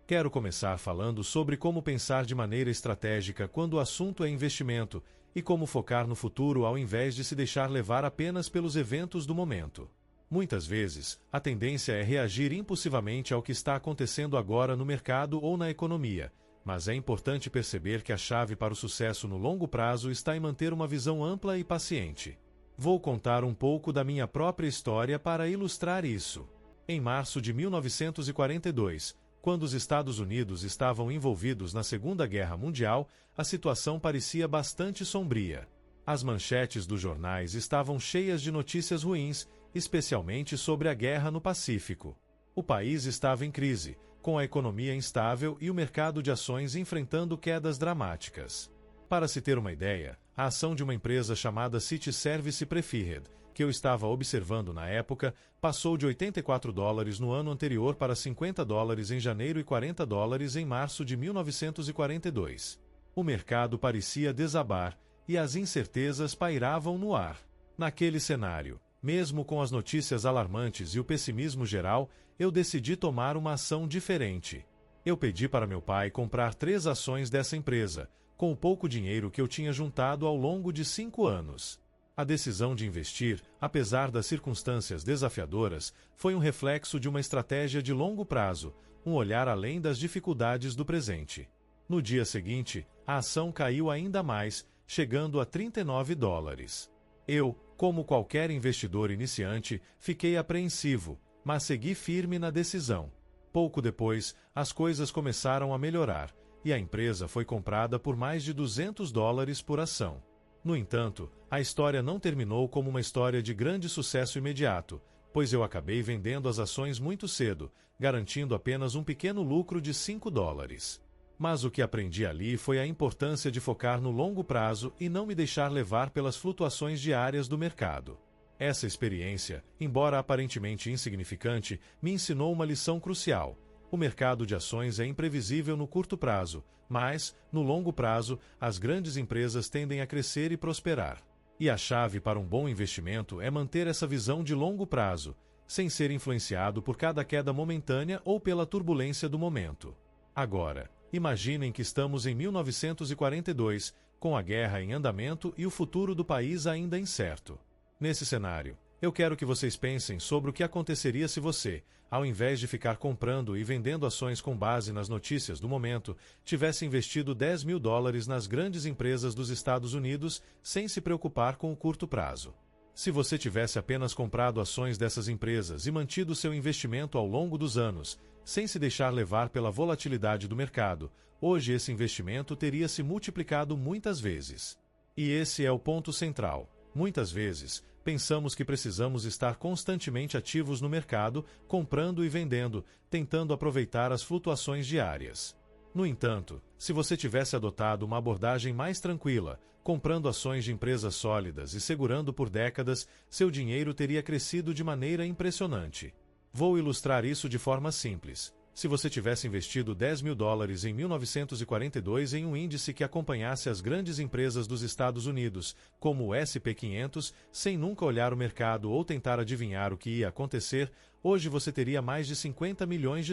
Quero começar falando sobre como pensar de maneira estratégica quando o assunto é investimento e como focar no futuro ao invés de se deixar levar apenas pelos eventos do momento. Muitas vezes, a tendência é reagir impulsivamente ao que está acontecendo agora no mercado ou na economia, mas é importante perceber que a chave para o sucesso no longo prazo está em manter uma visão ampla e paciente. Vou contar um pouco da minha própria história para ilustrar isso. Em março de 1942, quando os Estados Unidos estavam envolvidos na Segunda Guerra Mundial, a situação parecia bastante sombria. As manchetes dos jornais estavam cheias de notícias ruins, especialmente sobre a guerra no Pacífico. O país estava em crise, com a economia instável e o mercado de ações enfrentando quedas dramáticas. Para se ter uma ideia, a ação de uma empresa chamada City Service Preferred, que eu estava observando na época, passou de $84 no ano anterior para $50 em janeiro e $40 em março de 1942. O mercado parecia desabar e as incertezas pairavam no ar. Naquele cenário, mesmo com as notícias alarmantes e o pessimismo geral, eu decidi tomar uma ação diferente. Eu pedi para meu pai comprar 3 ações dessa empresa, com o pouco dinheiro que eu tinha juntado ao longo de 5 anos. A decisão de investir, apesar das circunstâncias desafiadoras, foi um reflexo de uma estratégia de longo prazo, um olhar além das dificuldades do presente. No dia seguinte, a ação caiu ainda mais, chegando a $39. Eu, como qualquer investidor iniciante, fiquei apreensivo, mas segui firme na decisão. Pouco depois, as coisas começaram a melhorar, e a empresa foi comprada por mais de $200 por ação. No entanto, a história não terminou como uma história de grande sucesso imediato, pois eu acabei vendendo as ações muito cedo, garantindo apenas um pequeno lucro de $5. Mas o que aprendi ali foi a importância de focar no longo prazo e não me deixar levar pelas flutuações diárias do mercado. Essa experiência, embora aparentemente insignificante, me ensinou uma lição crucial. O mercado de ações é imprevisível no curto prazo, mas, no longo prazo, as grandes empresas tendem a crescer e prosperar. E a chave para um bom investimento é manter essa visão de longo prazo, sem ser influenciado por cada queda momentânea ou pela turbulência do momento. Agora, imaginem que estamos em 1942, com a guerra em andamento e o futuro do país ainda incerto. Nesse cenário, eu quero que vocês pensem sobre o que aconteceria se você, ao invés de ficar comprando e vendendo ações com base nas notícias do momento, tivesse investido $10.000 nas grandes empresas dos Estados Unidos sem se preocupar com o curto prazo. Se você tivesse apenas comprado ações dessas empresas e mantido seu investimento ao longo dos anos, sem se deixar levar pela volatilidade do mercado, hoje esse investimento teria se multiplicado muitas vezes. E esse é o ponto central. Muitas vezes, pensamos que precisamos estar constantemente ativos no mercado, comprando e vendendo, tentando aproveitar as flutuações diárias. No entanto, se você tivesse adotado uma abordagem mais tranquila, comprando ações de empresas sólidas e segurando por décadas, seu dinheiro teria crescido de maneira impressionante. Vou ilustrar isso de forma simples. Se você tivesse investido $10.000 em 1942 em um índice que acompanhasse as grandes empresas dos Estados Unidos, como o S&P 500, sem nunca olhar o mercado ou tentar adivinhar o que ia acontecer, hoje você teria mais de $50 milhões.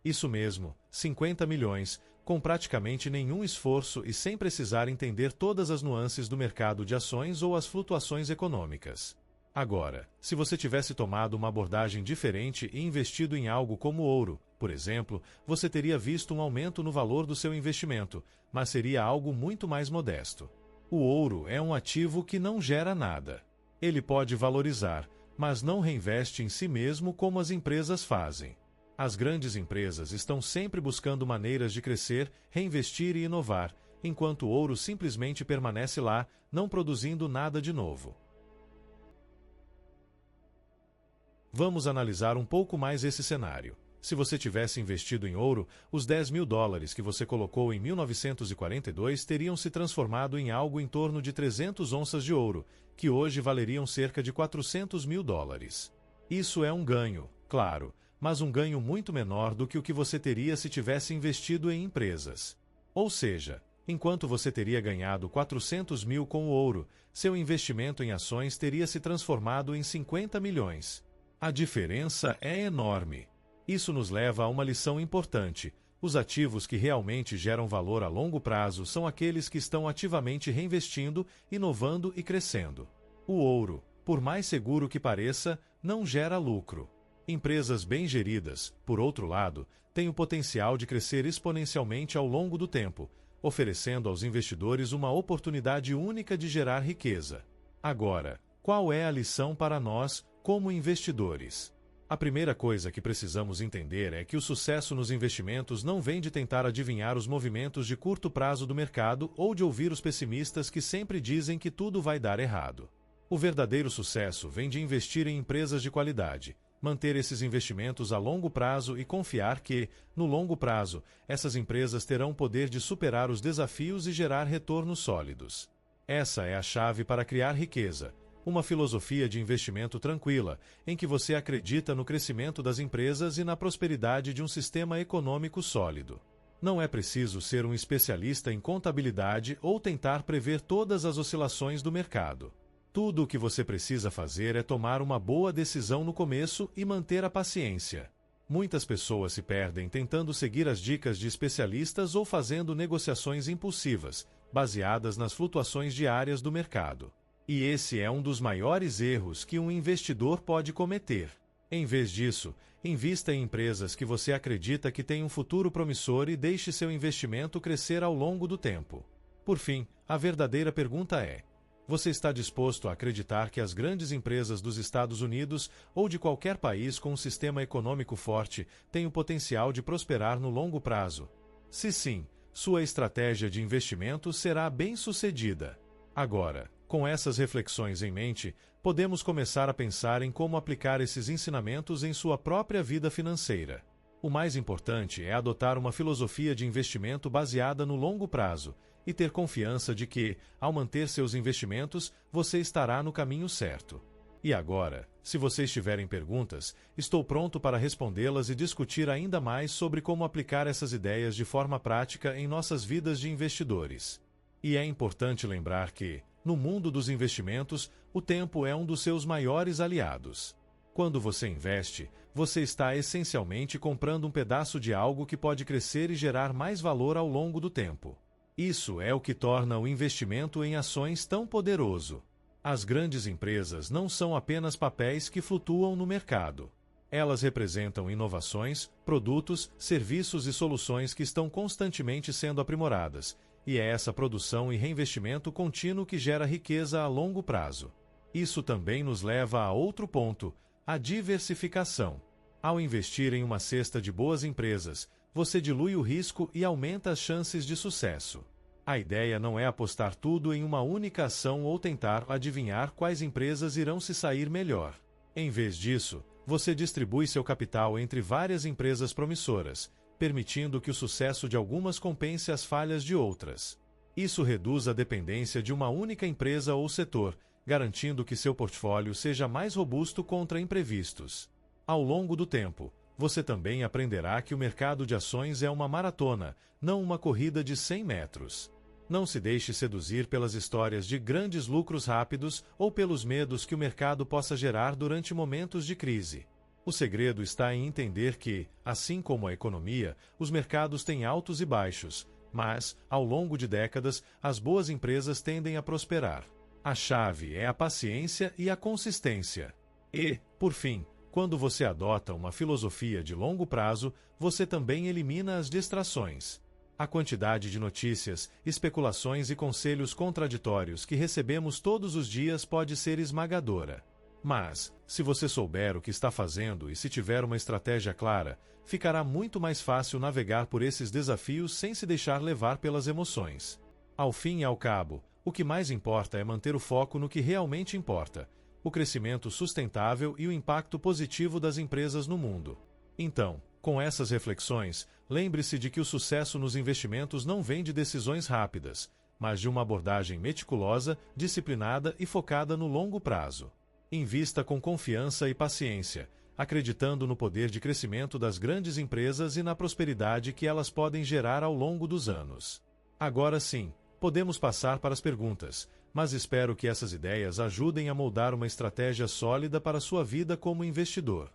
Isso mesmo, 50 milhões, com praticamente nenhum esforço e sem precisar entender todas as nuances do mercado de ações ou as flutuações econômicas. Agora, se você tivesse tomado uma abordagem diferente e investido em algo como ouro, por exemplo, você teria visto um aumento no valor do seu investimento, mas seria algo muito mais modesto. O ouro é um ativo que não gera nada. Ele pode valorizar, mas não reinveste em si mesmo como as empresas fazem. As grandes empresas estão sempre buscando maneiras de crescer, reinvestir e inovar, enquanto o ouro simplesmente permanece lá, não produzindo nada de novo. Vamos analisar um pouco mais esse cenário. Se você tivesse investido em ouro, os $10.000 que você colocou em 1942 teriam se transformado em algo em torno de 300 onças de ouro, que hoje valeriam cerca de $400 mil. Isso é um ganho, claro, mas um ganho muito menor do que o que você teria se tivesse investido em empresas. Ou seja, enquanto você teria ganhado 400 mil com o ouro, seu investimento em ações teria se transformado em 50 milhões. A diferença é enorme. Isso nos leva a uma lição importante. Os ativos que realmente geram valor a longo prazo são aqueles que estão ativamente reinvestindo, inovando e crescendo. O ouro, por mais seguro que pareça, não gera lucro. Empresas bem geridas, por outro lado, têm o potencial de crescer exponencialmente ao longo do tempo, oferecendo aos investidores uma oportunidade única de gerar riqueza. Agora, qual é a lição para nós, como investidores? A primeira coisa que precisamos entender é que o sucesso nos investimentos não vem de tentar adivinhar os movimentos de curto prazo do mercado ou de ouvir os pessimistas que sempre dizem que tudo vai dar errado. O verdadeiro sucesso vem de investir em empresas de qualidade, manter esses investimentos a longo prazo e confiar que, no longo prazo, essas empresas terão o poder de superar os desafios e gerar retornos sólidos. Essa é a chave para criar riqueza. Uma filosofia de investimento tranquila, em que você acredita no crescimento das empresas e na prosperidade de um sistema econômico sólido. Não é preciso ser um especialista em contabilidade ou tentar prever todas as oscilações do mercado. Tudo o que você precisa fazer é tomar uma boa decisão no começo e manter a paciência. Muitas pessoas se perdem tentando seguir as dicas de especialistas ou fazendo negociações impulsivas, baseadas nas flutuações diárias do mercado. E esse é um dos maiores erros que um investidor pode cometer. Em vez disso, invista em empresas que você acredita que têm um futuro promissor e deixe seu investimento crescer ao longo do tempo. Por fim, a verdadeira pergunta é: você está disposto a acreditar que as grandes empresas dos Estados Unidos ou de qualquer país com um sistema econômico forte têm o potencial de prosperar no longo prazo? Se sim, sua estratégia de investimento será bem-sucedida. Agora, com essas reflexões em mente, podemos começar a pensar em como aplicar esses ensinamentos em sua própria vida financeira. O mais importante é adotar uma filosofia de investimento baseada no longo prazo e ter confiança de que, ao manter seus investimentos, você estará no caminho certo. E agora, se vocês tiverem perguntas, estou pronto para respondê-las e discutir ainda mais sobre como aplicar essas ideias de forma prática em nossas vidas de investidores. E é importante lembrar que, no mundo dos investimentos, o tempo é um dos seus maiores aliados. Quando você investe, você está essencialmente comprando um pedaço de algo que pode crescer e gerar mais valor ao longo do tempo. Isso é o que torna o investimento em ações tão poderoso. As grandes empresas não são apenas papéis que flutuam no mercado. Elas representam inovações, produtos, serviços e soluções que estão constantemente sendo aprimoradas, e é essa produção e reinvestimento contínuo que gera riqueza a longo prazo. Isso também nos leva a outro ponto: a diversificação. Ao investir em uma cesta de boas empresas, você dilui o risco e aumenta as chances de sucesso. A ideia não é apostar tudo em uma única ação ou tentar adivinhar quais empresas irão se sair melhor. Em vez disso, você distribui seu capital entre várias empresas promissoras, permitindo que o sucesso de algumas compense as falhas de outras. Isso reduz a dependência de uma única empresa ou setor, garantindo que seu portfólio seja mais robusto contra imprevistos. Ao longo do tempo, você também aprenderá que o mercado de ações é uma maratona, não uma corrida de 100 metros. Não se deixe seduzir pelas histórias de grandes lucros rápidos ou pelos medos que o mercado possa gerar durante momentos de crise. O segredo está em entender que, assim como a economia, os mercados têm altos e baixos, mas, ao longo de décadas, as boas empresas tendem a prosperar. A chave é a paciência e a consistência. E, por fim, quando você adota uma filosofia de longo prazo, você também elimina as distrações. A quantidade de notícias, especulações e conselhos contraditórios que recebemos todos os dias pode ser esmagadora. Mas, se você souber o que está fazendo e se tiver uma estratégia clara, ficará muito mais fácil navegar por esses desafios sem se deixar levar pelas emoções. Ao fim e ao cabo, o que mais importa é manter o foco no que realmente importa: o crescimento sustentável e o impacto positivo das empresas no mundo. Então, com essas reflexões, lembre-se de que o sucesso nos investimentos não vem de decisões rápidas, mas de uma abordagem meticulosa, disciplinada e focada no longo prazo. Invista com confiança e paciência, acreditando no poder de crescimento das grandes empresas e na prosperidade que elas podem gerar ao longo dos anos. Agora sim, podemos passar para as perguntas, mas espero que essas ideias ajudem a moldar uma estratégia sólida para a sua vida como investidor.